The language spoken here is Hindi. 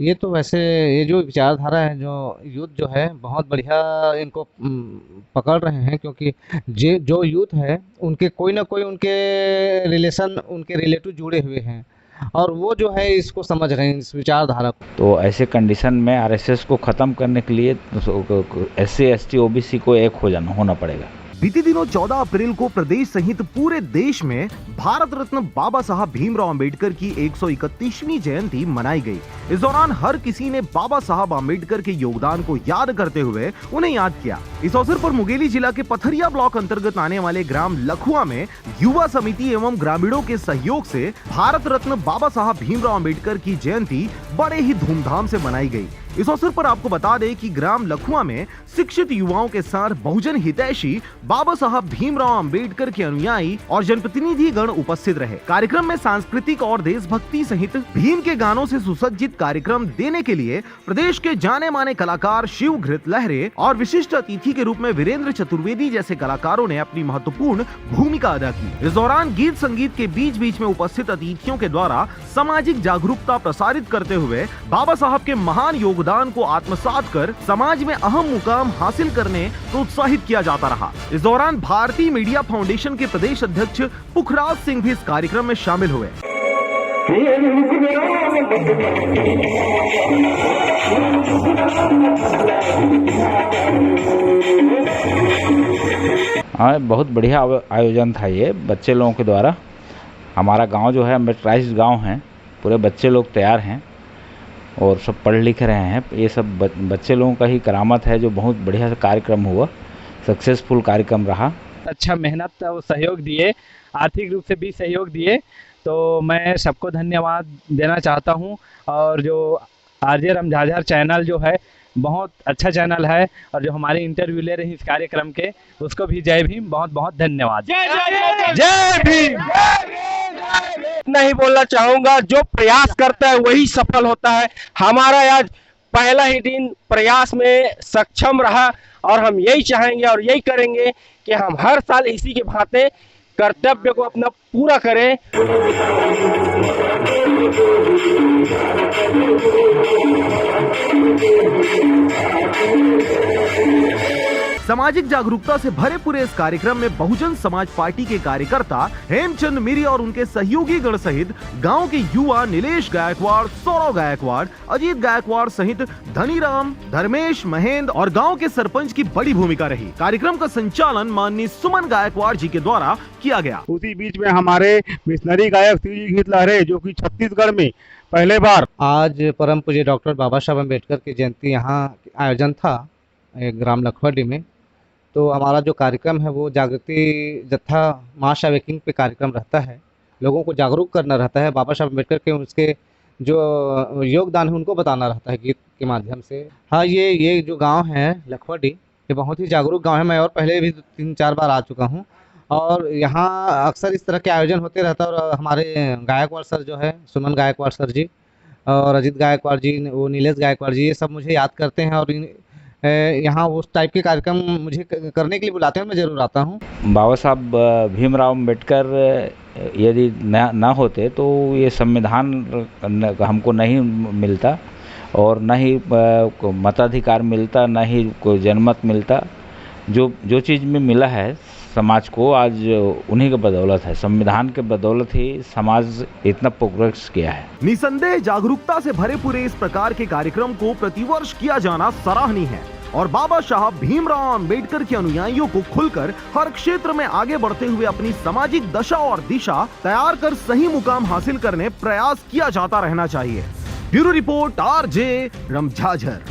ये तो वैसे ये जो विचारधारा है जो यूथ जो है बहुत बढ़िया इनको पकड़ रहे हैं, क्योंकि जे जो यूथ है उनके कोई ना कोई उनके रिलेशन उनके रिलेटिव जुड़े हुए हैं, और वो जो है इसको समझ रहे हैं इस विचारधारा को। तो ऐसे कंडीशन में आरएसएस को ख़त्म करने के लिए एससी एसटी ओबीसी को एक हो जाना होना पड़ेगा। बीते दिनों 14 अप्रैल को प्रदेश सहित पूरे देश में भारत रत्न बाबा साहब भीमराव अंबेडकर की 131वीं जयंती मनाई गई। इस दौरान हर किसी ने बाबा साहब अंबेडकर के योगदान को याद करते हुए उन्हें याद किया। इस अवसर पर मुंगेली जिला के पथरिया ब्लॉक अंतर्गत आने वाले ग्राम लखुआ में युवा समिति एवं ग्रामीणों के सहयोग से भारत रत्न बाबा साहब भीमराव अंबेडकर की जयंती बड़े ही धूमधाम से मनाई गई। इस अवसर पर आपको बता दें कि ग्राम लखुआ में शिक्षित युवाओं के साथ बहुजन हितैषी बाबा साहब भीमराव अंबेडकर के अनुयायी और जनप्रतिनिधि गण उपस्थित रहे। कार्यक्रम में सांस्कृतिक और देशभक्ति सहित भीम के गानों से सुसज्जित कार्यक्रम देने के लिए प्रदेश के जाने माने कलाकार शिव घृत लहरे और विशिष्ट अतिथि के रूप में वीरेंद्र चतुर्वेदी जैसे कलाकारों ने अपनी महत्वपूर्ण भूमिका अदा की। इस दौरान गीत संगीत के बीच बीच में उपस्थित अतिथियों के द्वारा सामाजिक जागरूकता प्रसारित करते हुए बाबा साहब के महान योगदान को आत्मसात कर समाज में अहम मुकाम हासिल करने प्रोत्साहित किया जाता रहा। इस दौरान भारतीय मीडिया फाउंडेशन के प्रदेश अध्यक्ष पुखराज सिंह भी इस कार्यक्रम में शामिल हुए। हाँ, बहुत बढ़िया आयोजन था ये बच्चे लोगों के द्वारा। हमारा गांव जो है अम्बेडकराइज्ड गांव है, पूरे बच्चे लोग तैयार हैं और सब पढ़ लिख रहे हैं। ये सब बच्चे लोगों का ही करामत है जो बहुत बढ़िया से कार्यक्रम हुआ, सक्सेसफुल कार्यक्रम रहा। अच्छा मेहनत और सहयोग दिए, आर्थिक रूप से भी सहयोग दिए, तो मैं सबको धन्यवाद देना चाहता हूं। और जो आरजे रमझाझर चैनल जो है बहुत अच्छा चैनल है, और जो हमारे इंटरव्यू ले रहे हैं इस कार्यक्रम के, उसको भी जय भीम, बहुत बहुत धन्यवाद। जय भीम। इतना ही बोलना चाहूंगा, जो प्रयास करता है वही सफल होता है। हमारा आज पहला ही दिन प्रयास में सक्षम रहा, और हम यही चाहेंगे और यही करेंगे कि हम हर साल इसी के भांति कर्तव्य को अपना पूरा करें। सामाजिक जागरूकता से भरे पूरे इस कार्यक्रम में बहुजन समाज पार्टी के कार्यकर्ता हेमचंद मिरी और उनके सहयोगी गण सहित गांव के युवा नीलेश गायकवाड़, सौरव गायकवाड़, अजीत गायकवाड़ सहित धनीराम, धर्मेश, महेंद्र और गांव के सरपंच की बड़ी भूमिका रही। कार्यक्रम का संचालन माननीय सुमन गायकवाड़ जी के द्वारा किया गया। उसी बीच में हमारे मिशनरी गायक शिव घृत लहरे, जो कि छत्तीसगढ़ में पहले बार आज परम पूज्य डॉक्टर बाबा साहब अम्बेडकर की जयंती यहाँ आयोजन था ग्राम लखवाडी में। तो हमारा जो कार्यक्रम है वो जागृति जत्था मास अवेकिंग पे कार्यक्रम रहता है, लोगों को जागरूक करना रहता है, बाबा साहब अम्बेडकर के उसके जो योगदान है उनको बताना रहता है गीत के माध्यम से। हाँ, ये जो गांव है लखवाडी, ये बहुत ही जागरूक गांव है। मैं और पहले भी 3-4 बार आ चुका हूँ, और यहाँ अक्सर इस तरह के आयोजन होते रहता है। और हमारे गायकवाड़ सर जो है, सुमन गायकवाड़ सर जी और अजीत गायकवाड़ जी, वो नीलेश गायकवाड़ जी, ये सब मुझे याद करते हैं, और यहाँ उस टाइप के कार्यक्रम मुझे करने के लिए बुलाते हैं, मैं ज़रूर आता हूँ। बाबा साहब भीमराव अंबेडकर यदि ना होते तो ये संविधान हमको नहीं मिलता, और न ही मताधिकार मिलता, न ही कोई जनमत मिलता। जो चीज़ में मिला है समाज को आज उन्हीं के बदौलत है, संविधान के बदौलत ही समाज इतना प्रोग्रेस किया है। निसंदेह जागरूकता से भरे पूरे इस प्रकार के कार्यक्रम को प्रतिवर्ष किया जाना सराहनीय है, और बाबा साहब भीमराव अंबेडकर के अनुयायियों को खुलकर हर क्षेत्र में आगे बढ़ते हुए अपनी सामाजिक दशा और दिशा तैयार कर सही मुकाम हासिल करने प्रयास किया जाता रहना चाहिए। Bureau report, RJ रमझाझर।